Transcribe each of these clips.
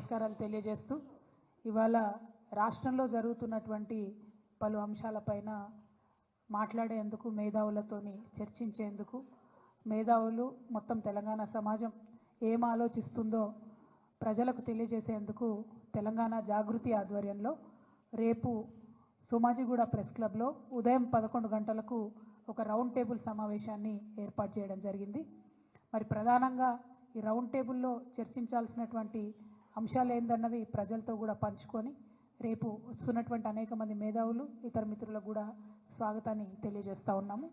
నమస్కారాలు తెలియజేస్తూ ఇవాళ రాష్ట్రంలో జరుగుతున్నటువంటి పలు అంశాలపైన మాట్లాడేందుకు మేధావులతోని చర్చించేందుకు మేధావులు మొత్తం తెలంగాణ సమాజం ఏం ఆలోచిస్తుందో ప్రజలకు తెలియజేసేందుకు తెలంగాణ జాగృతి ఆధ్వర్యంలో రేపు సోమాజిగూడ ప్రెస్ క్లబ్లో ఉదయం 11 గంటలకు ఒక రౌండ్ టేబుల్ సమావేశాన్ని ఏర్పాటు చేయడం జరిగింది. మరి ప్రధానంగా ఈ రౌండ్ టేబుల్లో చర్చించాల్సినటువంటి అంశాలు ఏందన్నవి ప్రజలతో కూడా పంచుకొని రేపు వస్తున్నటువంటి అనేక మంది మేధావులు ఇతర మిత్రులకు కూడా స్వాగతాన్ని తెలియజేస్తూ ఉన్నాము.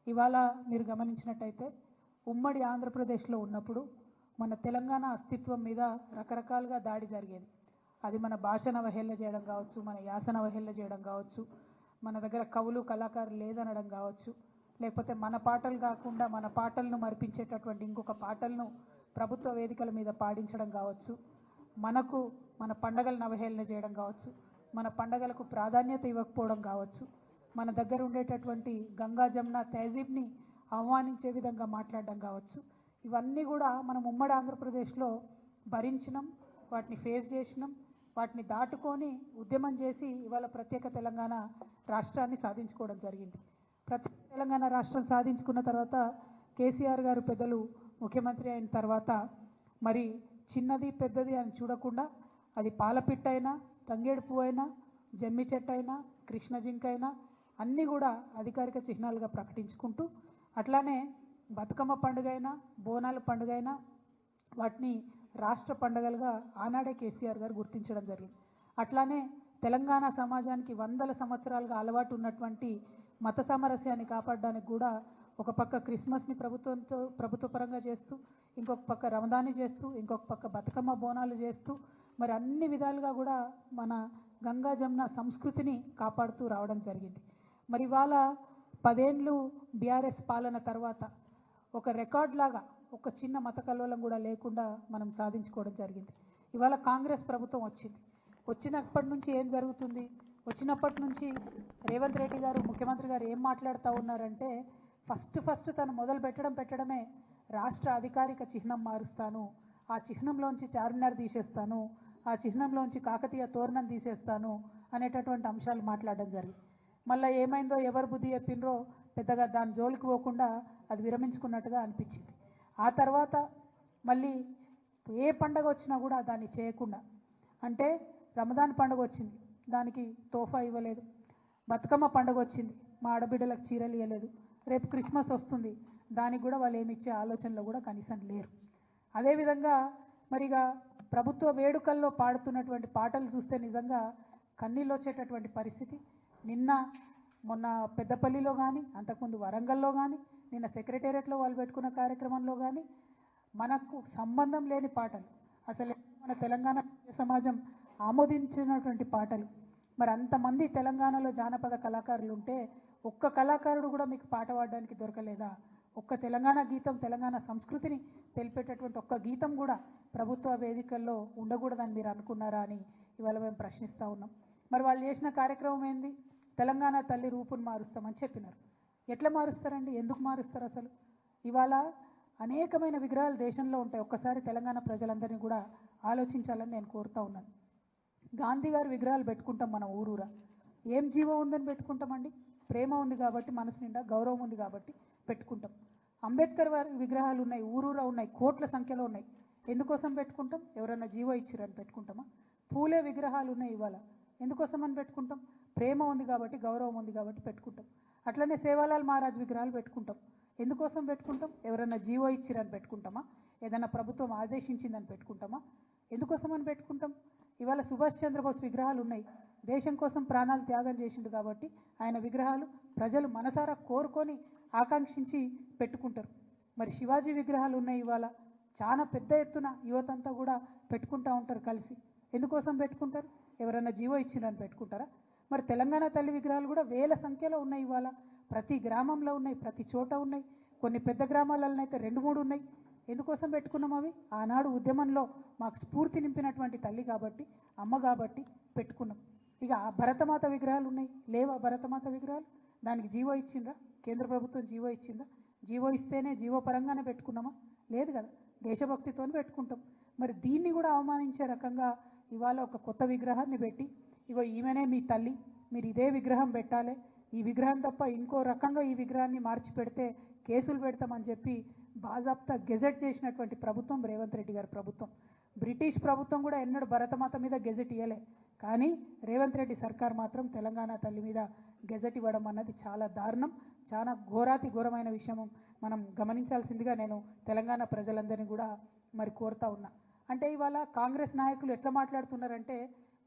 ఇవాళ మీరు గమనించినట్టయితే ఉమ్మడి ఆంధ్రప్రదేశ్లో ఉన్నప్పుడు మన తెలంగాణ అస్తిత్వం మీద రకరకాలుగా దాడి జరిగేది. అది మన భాషను అవహేళన చేయడం కావచ్చు, మన యాసను అవహేళన చేయడం కావచ్చు, మన దగ్గర కవులు కళాకారులు లేదనడం కావచ్చు, లేకపోతే మన పాటలు కాకుండా మన పాటలను మరిపించేటటువంటి ఇంకొక పాటలను ప్రభుత్వ వేదికల మీద పాడించడం కావచ్చు, మన పండగలను అవహేళన చేయడం కావచ్చు, మన పండగలకు ప్రాధాన్యత ఇవ్వకపోవడం కావచ్చు, మన దగ్గర ఉండేటటువంటి గంగా జమున తహజీబ్ని అవమానించే విధంగా మాట్లాడడం కావచ్చు, ఇవన్నీ కూడా మనం ఉమ్మడి ఆంధ్రప్రదేశ్లో భరించినాం, వాటిని ఫేస్ చేసినాం, వాటిని దాటుకొని ఉద్యమం చేసి ఇవాళ ప్రత్యేక తెలంగాణ రాష్ట్రాన్ని సాధించుకోవడం జరిగింది. ప్రత్యేక తెలంగాణ రాష్ట్రం సాధించుకున్న తర్వాత కేసీఆర్ గారు పెద్దలు ముఖ్యమంత్రి అయిన తర్వాత మరి చిన్నది పెద్దది అని చూడకుండా అది పాలపిట్టైనా, తంగేడు పువ్వు అయినా, జమ్మి చెట్టు అయినా, కృష్ణ జింక అయినా అన్నీ కూడా అధికారిక చిహ్నాలుగా ప్రకటించుకుంటూ అట్లానే బతుకమ్మ పండుగ అయినా, బోనాల పండుగ అయినా వాటిని రాష్ట్ర పండుగలుగా ఆనాడే కేసీఆర్ గారు గుర్తించడం జరిగింది. అట్లానే తెలంగాణ సమాజానికి వందల సంవత్సరాలుగా అలవాటు ఉన్నటువంటి మత సామరస్యాన్ని కాపాడడానికి కూడా ఒక పక్క క్రిస్మస్ని ప్రభుత్వపరంగా చేస్తూ, ఇంకొక పక్క రమదాన్ని చేస్తూ, ఇంకొక పక్క బతుకమ్మ బోనాలు చేస్తూ మరి అన్ని విధాలుగా కూడా మన గంగా జమున సంస్కృతిని కాపాడుతూ రావడం జరిగింది. మరి ఇవాళ 10 ఏళ్ళు బీఆర్ఎస్ పాలన తర్వాత ఒక రికార్డ్ లాగా ఒక చిన్న మత కల్లోలం కూడా లేకుండా మనం సాధించుకోవడం జరిగింది. ఇవాళ కాంగ్రెస్ ప్రభుత్వం వచ్చినప్పటి నుంచి ఏం జరుగుతుంది? వచ్చినప్పటి నుంచి రేవంత్ రెడ్డి గారు ముఖ్యమంత్రి గారు ఏం మాట్లాడుతూ ఉన్నారంటే ఫస్ట్ తను మొదలు పెట్టడమే రాష్ట్ర అధికారిక చిహ్నం మారుస్తాను, ఆ చిహ్నంలోంచి చార్మినార్ తీసేస్తాను, ఆ చిహ్నంలోంచి కాకతీయ తోరణం తీసేస్తాను అనేటటువంటి అంశాలు మాట్లాడడం జరిగింది. మళ్ళీ ఏమైందో ఎవరు బుద్ధి చెప్పినరో పెద్దగా దాని జోలికి పోకుండా అది విరమించుకున్నట్టుగా అనిపించింది. ఆ తర్వాత మళ్ళీ ఏ పండగ వచ్చినా కూడా దాన్ని చేయకుండా, అంటే రమదాన్ పండుగ వచ్చింది దానికి తోఫా ఇవ్వలేదు, బతుకమ్మ పండుగ వచ్చింది మా ఆడబిడ్డలకు చీరలు ఇవ్వలేదు, రేపు క్రిస్మస్ వస్తుంది దానికి కూడా వాళ్ళు ఏమి ఇచ్చే ఆలోచనలో కూడా కనీసం లేరు. అదేవిధంగా మరిగా ప్రభుత్వ వేడుకల్లో పాడుతున్నటువంటి పాటలు చూస్తే నిజంగా కన్నీళ్ళు వచ్చేటటువంటి పరిస్థితి. మొన్న పెద్దపల్లిలో కానీ, అంతకుముందు వరంగల్లో కానీ, నిన్న సెక్రటేరియట్లో వాళ్ళు పెట్టుకున్న కార్యక్రమంలో కానీ మనకు సంబంధం లేని పాటలు, అసలు మన తెలంగాణ సమాజం ఆమోదించినటువంటి పాటలు. మరి అంతమంది తెలంగాణలో జానపద కళాకారులు ఉంటే ఒక్క కళాకారుడు కూడా మీకు పాట పాడడానికి దొరకలేదా? ఒక్క తెలంగాణ గీతం, తెలంగాణ సంస్కృతిని తెలిపేటటువంటి ఒక్క గీతం కూడా ప్రభుత్వ వేదికల్లో ఉండకూడదని మీరు అనుకున్నారా అని ఇవాళ మేము ప్రశ్నిస్తూ ఉన్నాం. మరి వాళ్ళు చేసిన కార్యక్రమం ఏంది? తెలంగాణ తల్లి రూపును మారుస్తామని చెప్పినారు. ఎట్లా మారుస్తారండి? ఎందుకు మారుస్తారు? అసలు ఇవాళ అనేకమైన విగ్రహాలు దేశంలో ఉంటాయి. ఒక్కసారి తెలంగాణ ప్రజలందరినీ కూడా ఆలోచించాలని నేను కోరుతూ ఉన్నాను. గాంధీ గారి విగ్రహాలు పెట్టుకుంటాం మనం ఊరూరా. ఏం జీవం ఉందని పెట్టుకుంటామండి? ప్రేమ ఉంది కాబట్టి, మనసు నిండా గౌరవం ఉంది కాబట్టి పెట్టుకుంటాం. అంబేద్కర్ వారి విగ్రహాలు ఉన్నాయి, ఊరూరా ఉన్నాయి, కోట్ల సంఖ్యలో ఉన్నాయి. ఎందుకోసం పెట్టుకుంటాం? ఎవరన్నా జీవో ఇచ్చిరని పెట్టుకుంటామా? పూలే విగ్రహాలు ఉన్నాయి ఇవాళ, ఎందుకోసం అని పెట్టుకుంటాం? ప్రేమ ఉంది కాబట్టి, గౌరవం ఉంది కాబట్టి పెట్టుకుంటాం. అట్లనే సేవాలాల్ మహారాజ్ విగ్రహాలు పెట్టుకుంటాం. ఎందుకోసం పెట్టుకుంటాం? ఎవరన్నా జీవో ఇచ్చిరని పెట్టుకుంటామా? ఏదైనా ప్రభుత్వం ఆదేశించిందని పెట్టుకుంటామా? ఎందుకోసం అని పెట్టుకుంటాం? ఇవాళ సుభాష్ చంద్రబోస్ విగ్రహాలు ఉన్నాయి, దేశం కోసం ప్రాణాలు త్యాగం చేసిండు కాబట్టి ఆయన విగ్రహాలు ప్రజలు మనసారా కోరుకొని ఆకాంక్షించి పెట్టుకుంటారు. మరి శివాజీ విగ్రహాలు ఉన్నాయి ఇవాళ, చాలా పెద్ద ఎత్తున యువతంతా కూడా పెట్టుకుంటూ ఉంటారు కలిసి. ఎందుకోసం పెట్టుకుంటారు? ఎవరైనా జీవో ఇచ్చిరని పెట్టుకుంటారా? మరి తెలంగాణ తల్లి విగ్రహాలు కూడా వేల సంఖ్యలో ఉన్నాయి ఇవాళ, ప్రతి గ్రామంలో ఉన్నాయి, ప్రతి చోట ఉన్నాయి. కొన్ని పెద్ద గ్రామాలలో అయితే 2-3 ఉన్నాయి. ఎందుకోసం పెట్టుకున్నాం? అవి ఆనాడు ఉద్యమంలో మాకు స్ఫూర్తి నింపినటువంటి తల్లి కాబట్టి, అమ్మ కాబట్టి పెట్టుకున్నాం. ఇక ఆ భరతమాత విగ్రహాలు ఉన్నాయి, లేవా భరతమాత విగ్రహాలు? దానికి జీవో ఇచ్చిందా? కేంద్ర ప్రభుత్వం జీవో ఇచ్చిందా? జీవో ఇస్తేనే జీవో పరంగానే పెట్టుకున్నామా? లేదు కదా, దేశభక్తితో పెట్టుకుంటాం. మరి దీన్ని కూడా అవమానించే రకంగా ఇవాళ ఒక కొత్త విగ్రహాన్ని పెట్టి ఇగో ఈమెనే మీ తల్లి, మీరు ఇదే విగ్రహం పెట్టాలి, ఈ విగ్రహం తప్ప ఇంకో రకంగా ఈ విగ్రహాన్ని మార్చి పెడితే కేసులు పెడతామని చెప్పి బాజాప్తా గెజెట్ చేసినటువంటి ప్రభుత్వం రేవంత్ రెడ్డి గారి ప్రభుత్వం. బ్రిటిష్ ప్రభుత్వం కూడా ఎన్నడూ భరతమాత మీద గెజెట్ ఇవ్వలే, కానీ రేవంత్ రెడ్డి సర్కార్ మాత్రం తెలంగాణ తల్లి మీద గెజెట్ ఇవ్వడం అన్నది చాలా దారుణం, చాలా ఘోరాతి ఘోరమైన విషయం మనం గమనించాల్సిందిగా నేను తెలంగాణ ప్రజలందరినీ కూడా మరి కోరుతా ఉన్నా. అంటే ఇవాళ కాంగ్రెస్ నాయకులు ఎట్లా మాట్లాడుతున్నారంటే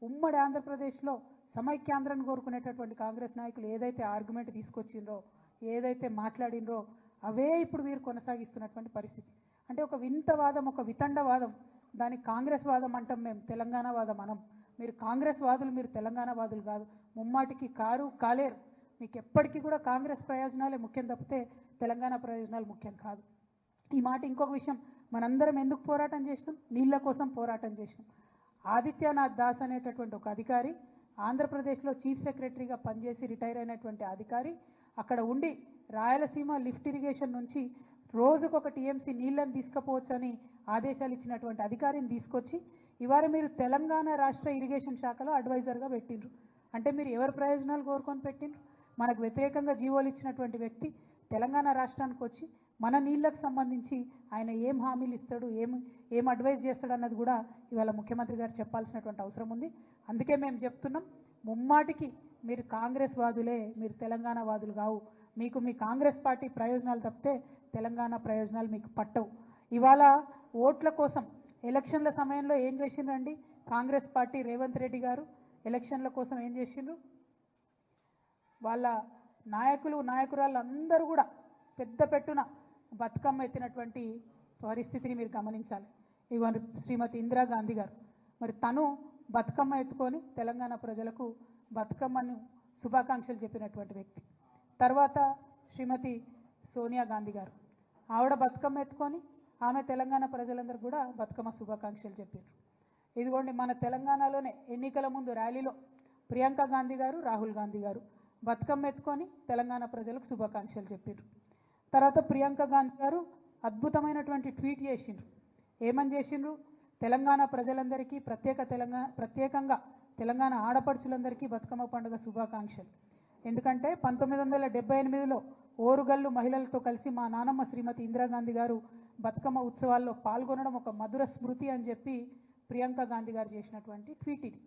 ఉమ్మడి ఆంధ్రప్రదేశ్లో సమైక్యాంధ్రాన్ని కోరుకునేటటువంటి కాంగ్రెస్ నాయకులు ఏదైతే ఆర్గ్యుమెంట్ తీసుకొచ్చిండ్రో, ఏదైతే మాట్లాడినరో అవే ఇప్పుడు వీరు కొనసాగిస్తున్నటువంటి పరిస్థితి. అంటే ఒక వింతవాదం, ఒక వితండవాదం, దానికి కాంగ్రెస్ వాదం అంటాం మేము, తెలంగాణ వాదం అనం. మీరు కాంగ్రెస్ వాదులు, మీరు తెలంగాణ వాదులు కాదు, ముమ్మాటికి కాలేరు. మీకు ఎప్పటికీ కూడా కాంగ్రెస్ ప్రయోజనాలే ముఖ్యం తప్పితే తెలంగాణ ప్రయోజనాలు ముఖ్యం కాదు. ఈ మాట ఇంకొక విషయం, మనందరం ఎందుకు పోరాటం చేసినాం? నీళ్ళ కోసం పోరాటం చేసినాం. ఆదిత్యనాథ్ దాస్ అనేటటువంటి ఒక అధికారి ఆంధ్రప్రదేశ్లో చీఫ్ సెక్రటరీగా పనిచేసి రిటైర్ అయినటువంటి అధికారి అక్కడ ఉండి రాయలసీమ లిఫ్ట్ ఇరిగేషన్ నుంచి రోజుకొక టీఎంసీ నీళ్ళని తీసుకుపోవచ్చని ఆదేశాలు ఇచ్చినటువంటి అధికారిని తీసుకొచ్చి ఇవాళ మీరు తెలంగాణ రాష్ట్ర ఇరిగేషన్ శాఖలో అడ్వైజర్గా పెట్టిండ్రు. అంటే మీరు ఎవరి ప్రయోజనాలు కోరుకొని పెట్టిండ్రు? మనకు వ్యతిరేకంగా జీవోలు ఇచ్చినటువంటి వ్యక్తి తెలంగాణ రాష్ట్రానికి వచ్చి మన నీళ్ళకు సంబంధించి ఆయన ఏం హామీలు ఇస్తాడు, ఏం అడ్వైజ్ చేస్తాడు అన్నది కూడా ఇవాళ ముఖ్యమంత్రి గారు చెప్పాల్సినటువంటి అవసరం ఉంది. అందుకే మేము చెప్తున్నాం, ముమ్మాటికి మీరు కాంగ్రెస్ వాదులే, మీరు తెలంగాణ వాదులు కావు. మీకు మీ కాంగ్రెస్ పార్టీ ప్రయోజనాలు తప్పితే తెలంగాణ ప్రయోజనాలు మీకు పట్టవు. ఇవాళ ఓట్ల కోసం ఎలక్షన్ల సమయంలో ఏం చేసిండ్రండి కాంగ్రెస్ పార్టీ? రేవంత్ రెడ్డి గారు ఎలక్షన్ల కోసం ఏం చేసిండ్రు? వాళ్ళ నాయకురాళ్ళు అందరూ కూడా పెద్ద పెట్టున బతుకమ్మ ఎత్తినటువంటి పరిస్థితిని మీరు గమనించాలి. ఇవాళ శ్రీమతి ఇందిరాగాంధీ గారు మరి తను బతుకమ్మ ఎత్తుకొని తెలంగాణ ప్రజలకు బతుకమ్మను శుభాకాంక్షలు చెప్పినటువంటి వ్యక్తి. తర్వాత శ్రీమతి సోనియా గాంధీ గారు ఆవిడ బతుకమ్మ ఎత్తుకొని ఆమె తెలంగాణ ప్రజలందరూ కూడా బతుకమ్మ శుభాకాంక్షలు చెప్పారు. ఇదిగోండి మన తెలంగాణలోనే ఎన్నికల ముందు ర్యాలీలో ప్రియాంక గాంధీ గారు, రాహుల్ గాంధీ గారు బతుకమ్మ ఎత్తుకొని తెలంగాణ ప్రజలకు శుభాకాంక్షలు చెప్పారు. తర్వాత ప్రియాంక గాంధీ గారు అద్భుతమైనటువంటి ట్వీట్ చేసిండ్రు. ఏమని చేసిండ్రు? తెలంగాణ ప్రజలందరికీ ప్రత్యేకంగా తెలంగాణ ఆడపడుచులందరికీ బతుకమ్మ పండుగ శుభాకాంక్షలు. ఎందుకంటే 1978లో ఓరుగల్లు మహిళలతో కలిసి మా నానమ్మ శ్రీమతి ఇందిరాగాంధీ గారు బతుకమ్మ ఉత్సవాల్లో పాల్గొనడం ఒక మధుర స్మృతి అని చెప్పి ప్రియాంక గాంధీ గారు చేసినటువంటి ట్వీట్ ఇది.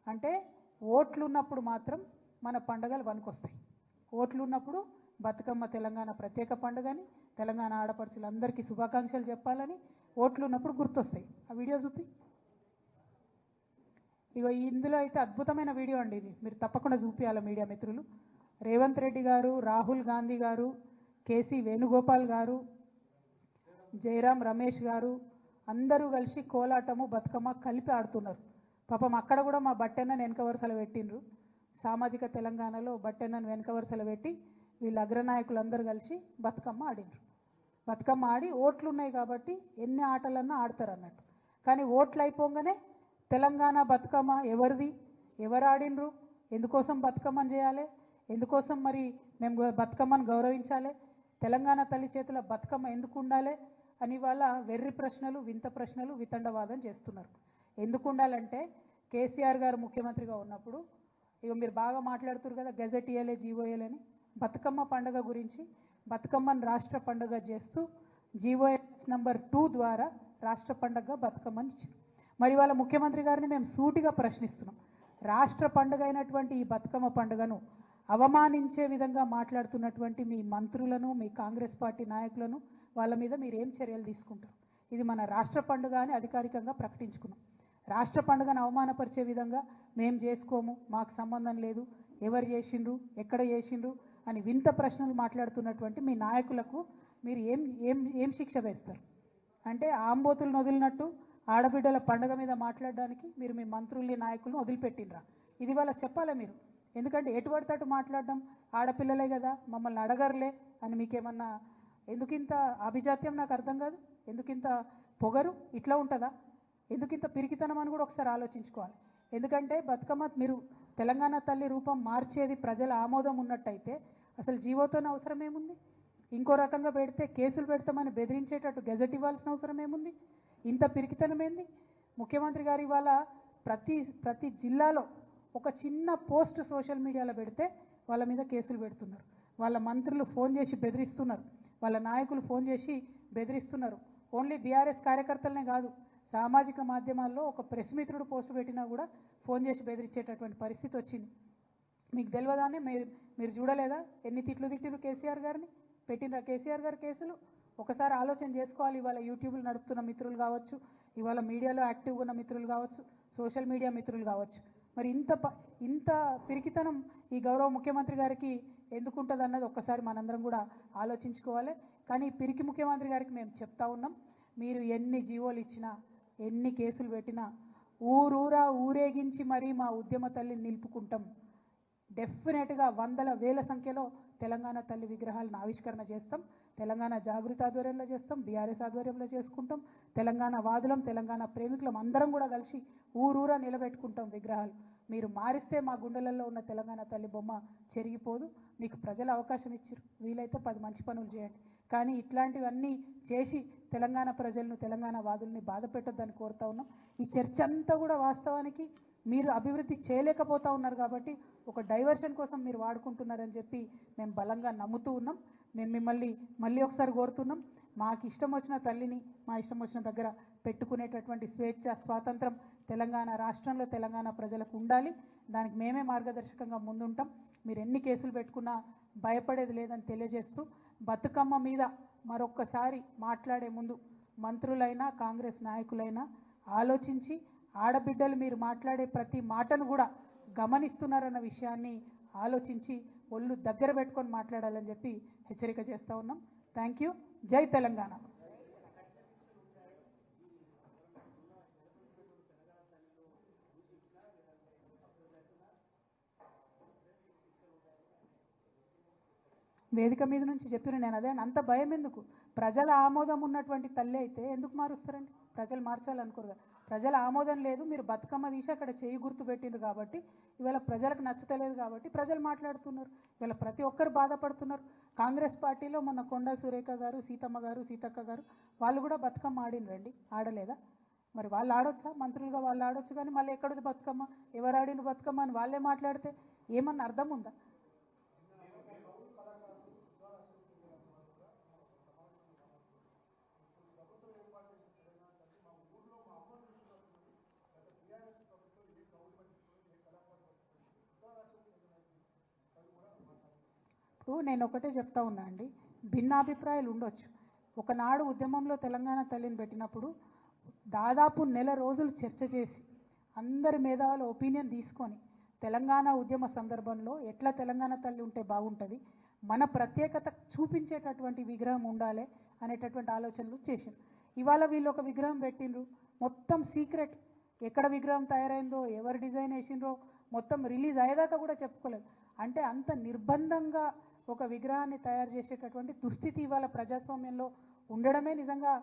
అంటే ఓట్లు ఉన్నప్పుడు మాత్రం మన పండుగలు వనుకొస్తాయి. ఓట్లు ఉన్నప్పుడు బతుకమ్మ తెలంగాణ ప్రత్యేక పండుగని, తెలంగాణ ఆడపడుచులందరికీ శుభాకాంక్షలు చెప్పాలని ఓట్లు ఉన్నప్పుడు గుర్తొస్తాయి. ఆ వీడియో చూపి. ఇగో ఇందులో అయితే అద్భుతమైన వీడియో అండి ఇది, మీరు తప్పకుండా చూపించాలి మీడియా మిత్రులు. రేవంత్ రెడ్డి గారు, రాహుల్ గాంధీ గారు, కేసీ వేణుగోపాల్ గారు, జయరాం రమేష్ గారు అందరూ కలిసి కోలాటము బతుకమ్మ కలిపి ఆడుతున్నారు. పాపం అక్కడ కూడా మా బట్టెన్నను వెనక వరుసలు పెట్టిండ్రు. సామాజిక తెలంగాణలో బట్టెన్నను వెనక వరుసలు పెట్టి వీళ్ళ అగ్రనాయకులందరూ కలిసి బతుకమ్మ ఆడిండ్రు. బతుకమ్మ ఆడి ఓట్లు ఉన్నాయి కాబట్టి ఎన్ని ఆటలన్నా ఆడతారు అన్నట్టు. కానీ ఓట్లు అయిపోగానే తెలంగాణ బతుకమ్మ ఎవరిది, ఎవరు ఆడిండ్రు, ఎందుకోసం బతుకమ్మని చేయాలి, ఎందుకోసం మరి మేము బతుకమ్మను గౌరవించాలి, తెలంగాణ తల్లి చేతుల బతుకమ్మ ఎందుకు ఉండాలి అని వాళ్ళ వెర్రి ప్రశ్నలు, వింత ప్రశ్నలు, వితండవాదం చేస్తున్నారు. ఎందుకు ఉండాలంటే కేసీఆర్ గారు ముఖ్యమంత్రిగా ఉన్నప్పుడు ఇక మీరు బాగా మాట్లాడుతున్నారు కదా గెజెట్ ఇయ్యలే, జీవో ఇయ్యలేని. బతుకమ్మ పండుగ గురించి బతుకమ్మను రాష్ట్ర పండుగ చేస్తూ జీవోఎస్ నంబర్ 2 ద్వారా రాష్ట్ర పండుగ బతుకమ్మని ఇచ్చారు. మరి వాళ్ళ ముఖ్యమంత్రి గారిని మేము సూటిగా ప్రశ్నిస్తున్నాం, రాష్ట్ర పండుగ అయినటువంటి ఈ బతుకమ్మ పండుగను అవమానించే విధంగా మాట్లాడుతున్నటువంటి మీ మంత్రులను, మీ కాంగ్రెస్ పార్టీ నాయకులను వాళ్ళ మీద మీరు ఏం చర్యలు తీసుకుంటారు? ఇది మన రాష్ట్ర పండుగ అని అధికారికంగా ప్రకటించుకున్నాం. రాష్ట్ర పండుగను అవమానపరిచే విధంగా మేము చేసుకోము, మాకు సంబంధం లేదు, ఎవరు చేసిండ్రు, ఎక్కడ చేసిండ్రు అని వింత ప్రశ్నలు మాట్లాడుతున్నటువంటి మీ నాయకులకు మీరు ఏం ఏం ఏం శిక్ష వేస్తారు? అంటే ఆంబోతులను వదిలినట్టు ఆడబిడ్డల పండుగ మీద మాట్లాడడానికి మీరు మీ మంత్రుల్ని, నాయకులను వదిలిపెట్టినరా? ఇది వాళ్ళకి చెప్పాలి మీరు. ఎందుకంటే ఎటువంటి అటు మాట్లాడడం, ఆడపిల్లలే కదా మమ్మల్ని అడగరులే అని మీకేమన్నా ఎందుకింత అభిజాత్యం? నాకు అర్థం కాదు. ఎందుకింత పొగరు? ఇట్లా ఉంటుందా? ఎందుకింత పిరికితనం అని కూడా ఒకసారి ఆలోచించుకోవాలి. ఎందుకంటే బతుకమ్మ మీరు తెలంగాణ తల్లి రూపం మార్చేది ప్రజల ఆమోదం ఉన్నట్టయితే అసలు జీవోతోనే అవసరం ఏముంది? ఇంకో రకంగా పెడితే కేసులు పెడతామని బెదిరించేటట్టు గెజెట్ ఇవ్వాల్సిన అవసరం ఏముంది? ఇంత పిరికితనమేంది? ముఖ్యమంత్రి గారు ఇవాళ ప్రతి జిల్లాలో ఒక చిన్న పోస్ట్ సోషల్ మీడియాలో పెడితే వాళ్ళ మీద కేసులు పెడుతున్నారు. వాళ్ళ మంత్రులు ఫోన్ చేసి బెదిరిస్తున్నారు. వాళ్ళ నాయకులు ఫోన్ చేసి బెదిరిస్తున్నారు. ఓన్లీ బీఆర్ఎస్ కార్యకర్తలనే కాదు, సామాజిక మాధ్యమాల్లో ఒక ప్రెస్ మిత్రుడు పోస్ట్ పెట్టినా కూడా ఫోన్ చేసి బెదిరించేటటువంటి పరిస్థితి వచ్చింది. మీకు తెలియదానే మీరు చూడలేదా? ఎన్ని తిట్లు తిట్టిరు కేసీఆర్ గారిని? పెట్టినరా కేసీఆర్ గారు కేసులు? ఒకసారి ఆలోచన చేసుకోవాలి. ఇవాళ యూట్యూబ్లు నడుపుతున్న మిత్రులు కావచ్చు, ఇవాళ మీడియాలో యాక్టివ్గా ఉన్న మిత్రులు కావచ్చు, సోషల్ మీడియా మిత్రులు కావచ్చు, మరి ఇంత పిరికితనం ఈ గౌరవ ముఖ్యమంత్రి గారికి ఎందుకుంటుంది అన్నది ఒక్కసారి మనందరం కూడా ఆలోచించుకోవాలి. కానీ పిరికి ముఖ్యమంత్రి గారికి మేము చెప్తా ఉన్నాం, మీరు ఎన్ని జీవోలు ఇచ్చినా, ఎన్ని కేసులు పెట్టినా ఊరూరా ఊరేగించి మరీ మా ఉద్యమ తల్లిని నిలుపుకుంటాం. డెఫినెట్గా వందల వేల సంఖ్యలో తెలంగాణ తల్లి విగ్రహాలను ఆవిష్కరణ చేస్తాం. తెలంగాణ జాగృతి ఆధ్వర్యంలో చేస్తాం, బీఆర్ఎస్ ఆధ్వర్యంలో చేసుకుంటాం. తెలంగాణ వాదులం, తెలంగాణ ప్రేమికులం అందరం కూడా కలిసి ఊరూరా నిలబెట్టుకుంటాం విగ్రహాలు. మీరు మారిస్తే మా గుండెలలో ఉన్న తెలంగాణ తల్లి బొమ్మ చెరిగిపోదు. మీకు ప్రజలు అవకాశం ఇచ్చారు, వీలైతే 10 మంచి పనులు చేయండి. కానీ ఇట్లాంటివన్నీ చేసి తెలంగాణ ప్రజలను, తెలంగాణ వాదుల్ని బాధ పెట్టొద్దని కోరుతా ఉన్నాం. ఈ చర్చ అంతా కూడా వాస్తవానికి మీరు అభివృద్ధి చేయలేకపోతా ఉన్నారు కాబట్టి ఒక డైవర్షన్ కోసం మీరు వాడుకుంటున్నారని చెప్పి మేము బలంగా నమ్ముతూ ఉన్నాం. మేము మిమ్మల్ని మళ్ళీ ఒకసారి కోరుతున్నాం, మాకు ఇష్టం వచ్చిన తల్లిని మా ఇష్టం వచ్చిన దగ్గర పెట్టుకునేటటువంటి స్వేచ్ఛ, స్వాతంత్రం తెలంగాణ రాష్ట్రంలో తెలంగాణ ప్రజలకు ఉండాలి. దానికి మేమే మార్గదర్శకంగా ముందుంటాం. మీరు ఎన్ని కేసులు పెట్టుకున్నా భయపడేది లేదని తెలియజేస్తూ, బతుకమ్మ మీద మరొక్కసారి మాట్లాడే ముందు మంత్రులైనా కాంగ్రెస్ నాయకులైనా ఆలోచించి, ఆడబిడ్డలు మీరు మాట్లాడే ప్రతి మాటను కూడా గమనిస్తున్నారన్న విషయాన్ని ఆలోచించి ఒళ్ళు దగ్గర పెట్టుకొని మాట్లాడాలని చెప్పి హెచ్చరిక చేస్తూ ఉన్నాం. Thank you. జై తెలంగాణ. వేదిక మీద నుంచి చెప్పిన నేను అదే, అంత భయం ఎందుకు? ప్రజల ఆమోదం ఉన్నటువంటి తల్లి అయితే ఎందుకు మారుస్తారండి? ప్రజలు మార్చాలనుకోరు కదా. ప్రజల ఆమోదం లేదు, మీరు బతుకమ్మ తీసి అక్కడ చేయి గుర్తు పెట్టిండ్రు కాబట్టి ఇవాళ ప్రజలకు నచ్చతలేదు కాబట్టి ప్రజలు మాట్లాడుతున్నారు. ఇవాళ ప్రతి ఒక్కరు బాధపడుతున్నారు. కాంగ్రెస్ పార్టీలో మొన్న కొండా సురేఖ గారు, సీతమ్మ గారు, సీతక్క గారు వాళ్ళు కూడా బతుకమ్మ ఆడినరండి, ఆడలేదా? మరి వాళ్ళు ఆడొచ్చా? మంత్రులుగా వాళ్ళు ఆడొచ్చు, కానీ మళ్ళీ ఎక్కడిది బతుకమ్మ, ఎవరు ఆడిన బతుకమ్మ అని వాళ్ళే మాట్లాడితే ఏమన్నా అర్థం ఉందా? ఇప్పుడు నేను ఒకటే చెప్తా ఉన్నా అండి, భిన్నాభిప్రాయాలు ఉండొచ్చు. ఒకనాడు ఉద్యమంలో తెలంగాణ తల్లిని పెట్టినప్పుడు దాదాపు నెల రోజులు చర్చ చేసి అందరి మేధావుల ఒపీనియన్ తీసుకొని తెలంగాణ ఉద్యమ సందర్భంలో ఎట్లా తెలంగాణ తల్లి ఉంటే బాగుంటుంది, మన ప్రత్యేకత చూపించేటటువంటి విగ్రహం ఉండాలి అనేటటువంటి ఆలోచనలు చేశారు. ఇవాళ వీళ్ళు ఒక విగ్రహం పెట్టిండ్రు, మొత్తం సీక్రెట్. ఎక్కడ విగ్రహం తయారైందో, ఎవరు డిజైన్ వేసిండ్రో మొత్తం రిలీజ్ అయ్యేదాకా కూడా చెప్పుకోలేదు. అంటే అంత నిర్బంధంగా ఒక విగ్రహాన్ని తయారు చేసేటటువంటి దుస్థితి ఇవాళ ప్రజాస్వామ్యంలో ఉండడమే నిజంగా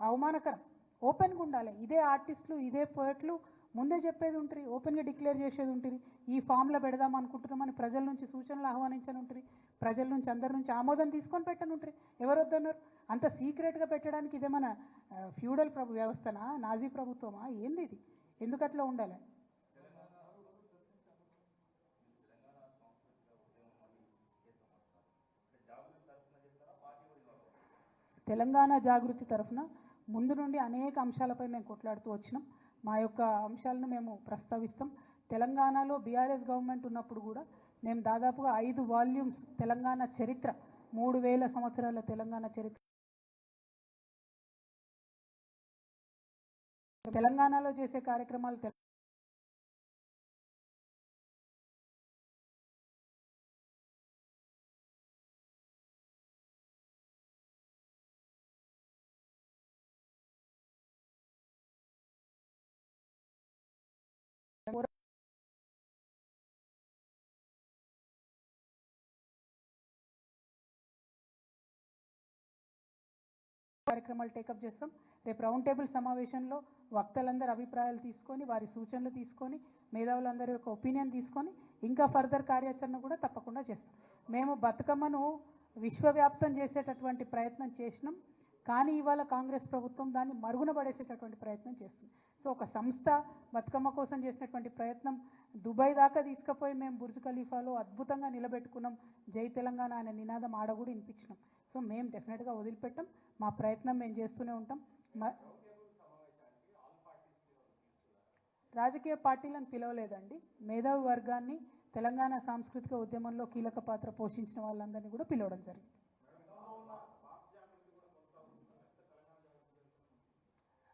అవమానకరం. ఓపెన్గా ఉండాలి. ఇదే ఆర్టిస్టులు, ఇదే పోయట్లు ముందే చెప్పేది ఉంటుంది, ఓపెన్గా డిక్లేర్ చేసేది ఉంటుంది. ఈ ఫామ్లో పెడదాం అనుకుంటున్నామని ప్రజల నుంచి సూచనలు ఆహ్వానించని ఉంటుంది, ప్రజల నుంచి అందరి నుంచి ఆమోదం తీసుకొని పెట్టని ఉంటుంది. ఎవరు వద్దన్నారు? అంత సీక్రెట్గా పెట్టడానికి ఇదేమన్నా ఫ్యూడల్ వ్యవస్థనా, నాజీ ప్రభుత్వమా, ఏంది ఇది? ఎందుకు అట్లా ఉండాలి? తెలంగాణ జాగృతి తరఫున ముందు నుండి అనేక అంశాలపై మేము కొట్లాడుతూ వచ్చినాం. మా యొక్క అంశాలను మేము ప్రస్తావిస్తాం. తెలంగాణలో బీఆర్ఎస్ గవర్నమెంట్ ఉన్నప్పుడు కూడా మేము దాదాపుగా 5 వాల్యూమ్స్ తెలంగాణ చరిత్ర, 3000 సంవత్సరాల తెలంగాణ చరిత్ర తెలంగాణలో చేసే కార్యక్రమాలు కార్యక్రమాలు టేకప్ చేస్తాం. రేపు రౌండ్ టేబుల్ సమావేశంలో వక్తలందరూ అభిప్రాయాలు తీసుకొని, వారి సూచనలు తీసుకొని, మేధావులందరి యొక్క ఒపీనియన్ తీసుకొని ఇంకా ఫర్దర్ కార్యాచరణ కూడా తప్పకుండా చేస్తాం. మేము బతుకమ్మను విశ్వవ్యాప్తం చేసేటటువంటి ప్రయత్నం చేసినాం, కానీ ఇవాళ కాంగ్రెస్ ప్రభుత్వం దాన్ని మరుగున పడేసేటటువంటి ప్రయత్నం చేస్తుంది. సో ఒక సంస్థ బతుకమ్మ కోసం చేసినటువంటి ప్రయత్నం దుబాయ్ దాకా తీసుకుపోయి మేము బుర్జ్ ఖలీఫాలో అద్భుతంగా నిలబెట్టుకున్నాం, జై తెలంగాణ అనే నినాదం ఆడ కూడా వినిపించినాం. సో మేము డెఫినెట్గా వదిలిపెట్టాం, మా ప్రయత్నం మేము చేస్తూనే ఉంటాం. రాజకీయ పార్టీలను పిలవలేదండి, మేధావి వర్గాన్ని తెలంగాణ సాంస్కృతిక ఉద్యమంలో కీలక పాత్ర పోషించిన వాళ్ళందరినీ కూడా పిలవడం జరిగింది.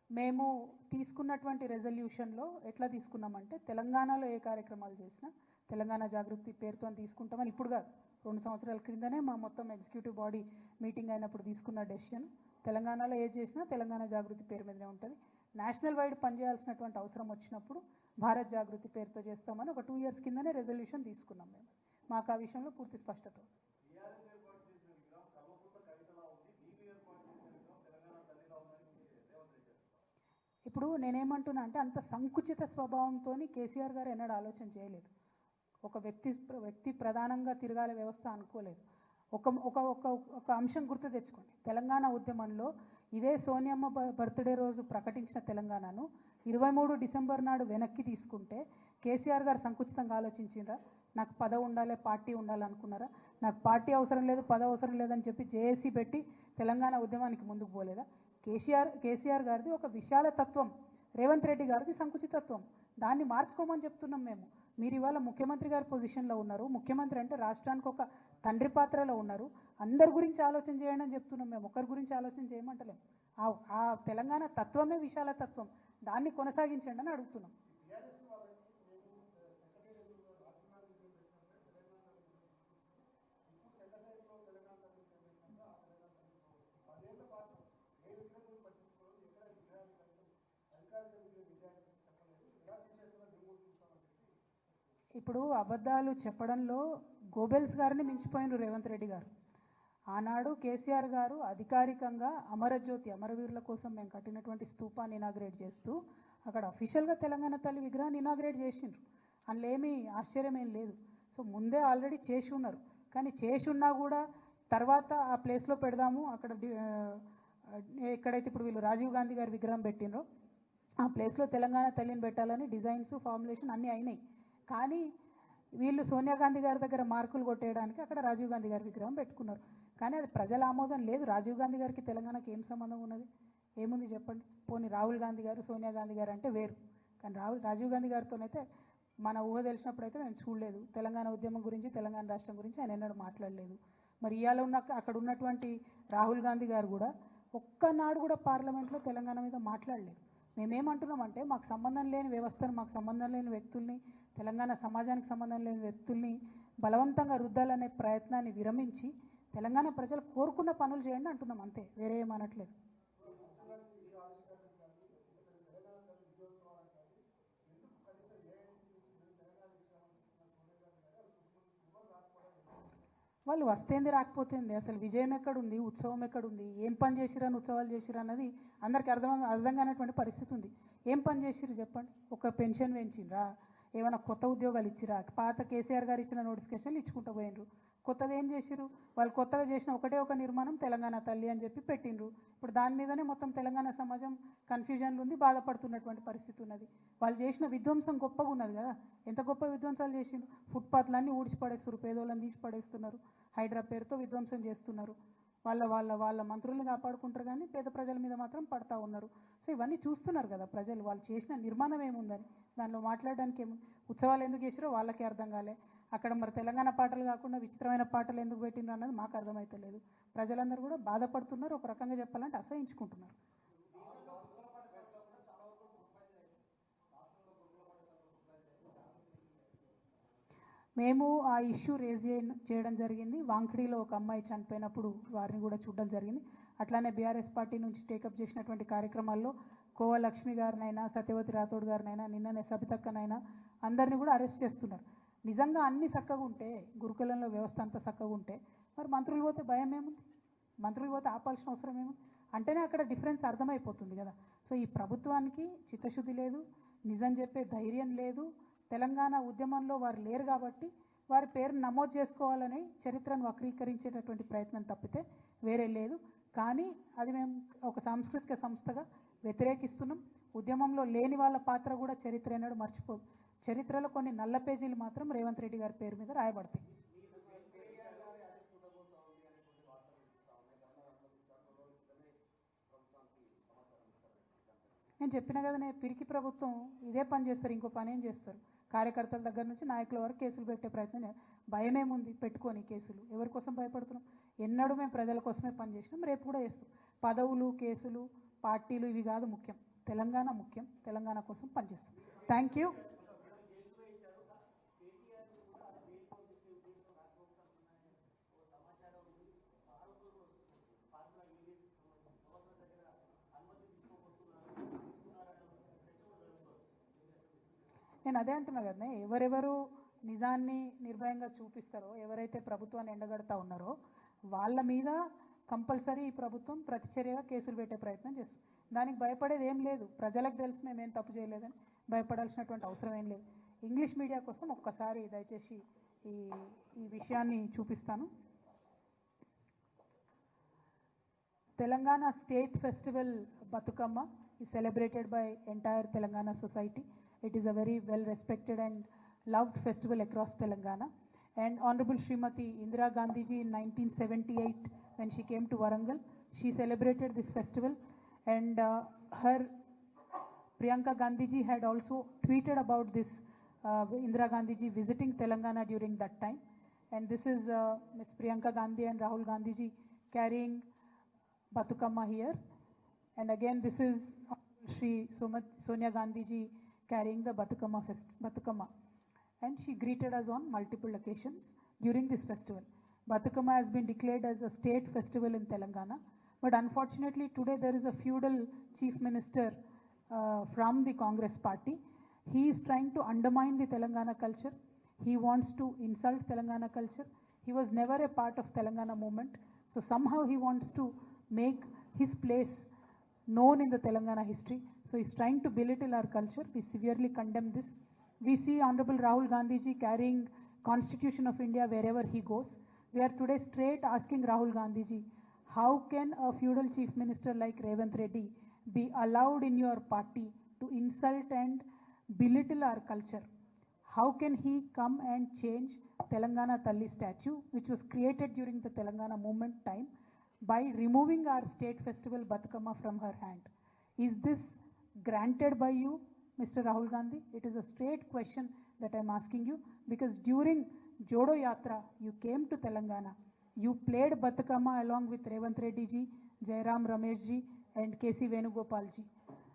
మేము తీసుకున్నటువంటి రెజల్యూషన్లో ఎట్లా తీసుకున్నామంటే తెలంగాణలో ఏ కార్యక్రమాలు చేసినా తెలంగాణ జాగృతి పేరుతో తీసుకుంటామని ఇప్పుడు కాదు, 2 సంవత్సరాల క్రిందనే మా మొత్తం ఎగ్జిక్యూటివ్ బాడీ మీటింగ్ అయినప్పుడు తీసుకున్న డెసిషన్. తెలంగాణలో ఏ చేసినా తెలంగాణ జాగృతి పేరు మీదనే ఉంటుంది. నేషనల్ వైడ్ పనిచేయాల్సినటువంటి అవసరం వచ్చినప్పుడు భారత్ జాగృతి పేరుతో చేస్తామని ఒక 2 ఇయర్స్ కిందనే రెజల్యూషన్ తీసుకున్నాం. మేము మాకు ఆ విషయంలో పూర్తి స్పష్టత. ఇప్పుడు నేనేమంటున్నా అంటే అంత సంకుచిత స్వభావంతో కేసీఆర్ గారు ఎన్నడూ ఆలోచన చేయలేదు. ఒక వ్యక్తి ప్రధానంగా తిరగాల వ్యవస్థ అనుకోలేదు. ఒక అంశం గుర్తు తెచ్చుకోండి, తెలంగాణ ఉద్యమంలో ఇదే సోనియమ్మ బర్త్డే రోజు ప్రకటించిన తెలంగాణను 23 డిసెంబర్ నాడు వెనక్కి తీసుకుంటే కేసీఆర్ గారు సంకుచితంగా ఆలోచించిండ్రా? నాకు పదవి ఉండాలి, పార్టీ ఉండాలనుకున్నారా? నాకు పార్టీ అవసరం లేదు, పదవి అవసరం లేదని చెప్పి జేఏసీ పెట్టి తెలంగాణ ఉద్యమానికి ముందుకు పోలేదా? కేసీఆర్ గారిది ఒక విశాల తత్వం, రేవంత్ రెడ్డి గారిది సంకుచితత్వం. దాన్ని మార్చుకోమని చెప్తున్నాం మేము. మీరు ఇవాళ ముఖ్యమంత్రి గారి పొజిషన్లో ఉన్నారు, ముఖ్యమంత్రి అంటే రాష్ట్రానికి ఒక తండ్రి పాత్రలో ఉన్నారు, అందరి గురించి ఆలోచన చేయండి అని చెప్తున్నాం మేము, ఒకరి గురించి ఆలోచన చేయమంటలేం. ఆ తెలంగాణ తత్వమే విశాల తత్వం, దాన్ని కొనసాగించండి అని అడుగుతున్నాం. ఇప్పుడు అబద్ధాలు చెప్పడంలో గోబెల్స్ గారిని మించిపోయిన రేవంత్ రెడ్డి గారు. ఆనాడు కేసీఆర్ గారు అధికారికంగా అమరజ్యోతి అమరవీరుల కోసం మేము కట్టినటువంటి స్తూపాన్ని ఇనాగ్రేట్ చేస్తూ అక్కడ అఫీషియల్గా తెలంగాణ తల్లి విగ్రహాన్ని ఇనాగ్రేట్ చేసిండ్రు. అందులో ఏమీ ఆశ్చర్యం ఏం లేదు. సో ముందే ఆల్రెడీ చేసి ఉన్నారు. కానీ చేసి ఉన్నా కూడా తర్వాత ఆ ప్లేస్లో పెడదాము, అక్కడ ఎక్కడైతే ఇప్పుడు వీళ్ళు రాజీవ్ గాంధీ గారి విగ్రహం పెట్టినరో ఆ ప్లేస్లో తెలంగాణ తల్లిని పెట్టాలని డిజైన్స్ ఫార్ములేషన్ అన్నీ అయినాయి. కానీ వీళ్ళు సోనియా గాంధీ గారి దగ్గర మార్కులు కొట్టేయడానికి అక్కడ రాజీవ్ గాంధీ గారి విగ్రహం పెట్టుకున్నారు. కానీ అది ప్రజల ఆమోదం లేదు. రాజీవ్ గాంధీ గారికి తెలంగాణకి ఏం సంబంధం ఉన్నది? ఏముంది చెప్పండి? పోనీ రాహుల్ గాంధీ గారు సోనియా గాంధీ గారు అంటే వేరు, కానీ రాజీవ్ గాంధీ గారితోనైతే మన ఊహ తెలిసినప్పుడు అయితే మేము చూడలేదు. తెలంగాణ ఉద్యమం గురించి, తెలంగాణ రాష్ట్రం గురించి ఆయన ఎన్నడూ మాట్లాడలేదు. మరి ఇవాళ అక్కడ ఉన్నటువంటి రాహుల్ గాంధీ గారు కూడా ఒక్కనాడు కూడా పార్లమెంట్లో తెలంగాణ మీద మాట్లాడలేదు. మేమేమంటున్నామంటే మాకు సంబంధం లేని వ్యవస్థను, మాకు సంబంధం లేని వ్యక్తుల్ని, తెలంగాణ సమాజానికి సంబంధం లేని వ్యక్తుల్ని బలవంతంగా రుద్దాలనే ప్రయత్నాన్ని విరమించి తెలంగాణ ప్రజలు కోరుకున్న పనులు చేయండి అంటున్నాం, అంతే, వేరే ఏమనట్లేదు. వాళ్ళు వస్తేంది రాకపోతుంది, అసలు విజయం ఎక్కడుంది, ఉత్సవం ఎక్కడుంది, ఏం పని చేసిరని ఉత్సవాలు చేసిరు అన్నది అందరికీ అర్థం కానటువంటి పరిస్థితి ఉంది. ఏం పని చేసిరు చెప్పండి? ఒక పెన్షన్ పెంచిండ్రా? ఏమైనా కొత్త ఉద్యోగాలు ఇచ్చిరా? పాత కేసీఆర్ గారు ఇచ్చిన నోటిఫికేషన్లు ఇచ్చుకుంటూ పోయినరు. కొత్తగా ఏం చేసిరు? వాళ్ళు కొత్తగా చేసిన ఒక నిర్మాణం తెలంగాణ తల్లి అని చెప్పి పెట్టినరు. ఇప్పుడు దాని మీదనే మొత్తం తెలంగాణ సమాజం కన్ఫ్యూజన్లు ఉంది, బాధపడుతున్నటువంటి పరిస్థితి ఉన్నది. వాళ్ళు చేసిన విధ్వంసం గొప్పగా ఉన్నది కదా, ఎంత గొప్ప విధ్వంసాలు చేసిండ్రు. ఫుట్పాత్లన్నీ ఊడ్చి పడేస్తున్నారు, పేదోళ్ళని తీసి పడేస్తున్నారు, హైడ్రా పేరుతో విధ్వంసం చేస్తున్నారు. వాళ్ళ మంత్రుల్ని కాపాడుకుంటారు కానీ పేద ప్రజల మీద మాత్రం పడతా ఉన్నారు. సో ఇవన్నీ చూస్తున్నారు కదా ప్రజలు, వాళ్ళు చేసిన నిర్మాణం ఏముందని దానిలో మాట్లాడడానికి ఏముంది? ఉత్సవాలు ఎందుకు చేసిరో వాళ్ళకే అర్థం కాలే. అక్కడ మరి తెలంగాణ పాటలు కాకుండా విచిత్రమైన పాటలు ఎందుకు పెట్టిండ్రు అన్నది మాకు అర్థమవుతలేదు. ప్రజలందరూ కూడా బాధపడుతున్నారు, ఒక రకంగా చెప్పాలంటే అసహించుకుంటున్నారు. మేము ఆ ఇష్యూ రేజ్ చేయడం జరిగింది. వాంఖడిలో ఒక అమ్మాయి చనిపోయినప్పుడు వారిని కూడా చూడడం జరిగింది. అట్లానే బీఆర్ఎస్ పార్టీ నుంచి టేకప్ చేసినటువంటి కార్యక్రమాల్లో కోవ లక్ష్మి గారినైనా, సత్యవతి రాథోడ్ గారినైనా, నిన్ననే సబితక్కనైనా అందరినీ కూడా అరెస్ట్ చేస్తున్నారు. నిజంగా అన్ని చక్కగా ఉంటే, గురుకులంలో వ్యవస్థ అంతా చక్కగా ఉంటే మరి మంత్రులు పోతే భయం ఏముంది? మంత్రులు పోతే ఆపాల్సిన అవసరం ఏముంది? అంటేనే అక్కడ డిఫరెన్స్ అర్థమైపోతుంది కదా. సో ఈ ప్రభుత్వానికి చిత్తశుద్ధి లేదు, నిజం చెప్పే ధైర్యం లేదు. తెలంగాణ ఉద్యమంలో వారు లేరు కాబట్టి వారి పేరు నమోదు చేసుకోవాలని చరిత్రను వక్రీకరించేటటువంటి ప్రయత్నం తప్పితే వేరే లేదు. కానీ అది మేము ఒక సాంస్కృతిక సంస్థగా వ్యతిరేకిస్తున్నాం. ఉద్యమంలో లేని వాళ్ళ పాత్ర కూడా చరిత్ర అనేది మర్చిపోదు. చరిత్రలో కొన్ని నల్ల పేజీలు మాత్రం రేవంత్ రెడ్డి గారి పేరు మీద రాయబడతాయి. నేను చెప్పిన కదనే, పిరికి ప్రభుత్వం ఇదే పని చేస్తారు, ఇంకో పని ఏం చేస్తారు. కార్యకర్తల దగ్గర నుంచి నాయకుల వరకు కేసులు పెట్టే ప్రయత్నం. భయమేముంది పెట్టుకొని కేసులు? ఎవరి కోసం భయపడుతున్నాం? ఎన్నడూ మేము ప్రజల కోసమే పనిచేసినాం, రేపు కూడా చేస్తాం. పదవులు, కేసులు, పార్టీలు ఇవి కాదు ముఖ్యం. తెలంగాణ ముఖ్యం. తెలంగాణ కోసం పనిచేస్తాం. Thank you. నేను అదే అంటున్నా కదా, ఎవరెవరు నిజాన్ని నిర్భయంగా చూపిస్తారో, ఎవరైతే ప్రభుత్వాన్ని ఎండగడతా ఉన్నారో వాళ్ళ మీద కంపల్సరీ ఈ ప్రభుత్వం ప్రతిచర్యగా కేసులు పెట్టే ప్రయత్నం చేస్తుంది. దానికి భయపడేది ఏం లేదు. ప్రజలకు తెలుసు మేమేం తప్పు చేయలేదని, భయపడాల్సినటువంటి అవసరం ఏం లేదు. ఇంగ్లీష్ మీడియా కోసం ఒక్కసారి దయచేసి ఈ విషయాన్ని చూపిస్తాను. Telangana State Festival Batukama is celebrated by entire Telangana society. It is a very well respected and loved festival across Telangana. And Honorable Srimati Indira Gandhi ji in 1978, when she came to Warangal, she celebrated this festival. And her Priyanka Gandhi ji had also tweeted about this Indira Gandhi ji visiting Telangana during that time. And this is Ms. Priyanka Gandhi and Rahul Gandhi ji carrying Batukama here. And again, this is Shri Sonia Gandhi ji carrying the Batukama. And she greeted us on multiple occasions during this festival. Batukama has been declared as a state festival in Telangana. But unfortunately, today there is a feudal chief minister from the Congress party. He is trying to undermine the Telangana culture. He wants to insult Telangana culture. He was never a part of Telangana movement. So somehow he wants to make his place known in the Telangana history. So he's trying to belittle our culture. We severely condemn this. We see Honorable Rahul Gandhi ji carrying Constitution of India wherever he goes. We are today straight asking Rahul Gandhi ji, how can a feudal chief minister like Revanth Reddy be allowed in your party to insult and belittle our culture? How can he come and change Telangana Talli statue, which was created during the Telangana movement time, by removing our state festival Batukama from her hand? Is this granted by you, Mr. Rahul Gandhi? It is a straight question that I am asking you, because during Jodo Yatra, you came to Telangana. You played Batukama along with Revanth Reddy ji, Jairam Ramesh ji, and K.C. Venugopal ji.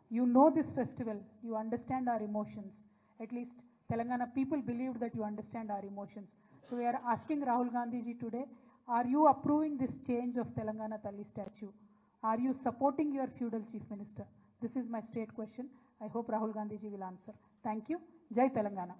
You know this festival. You understand our emotions. At least Telangana people believed that you understand our emotions. So we are asking Rahul Gandhi ji today, are you approving this change of Telangana Talli statue? Are you supporting your feudal chief minister? This is my straight question. I hope Rahul Gandhi ji will answer. Thank you. Jai Telangana.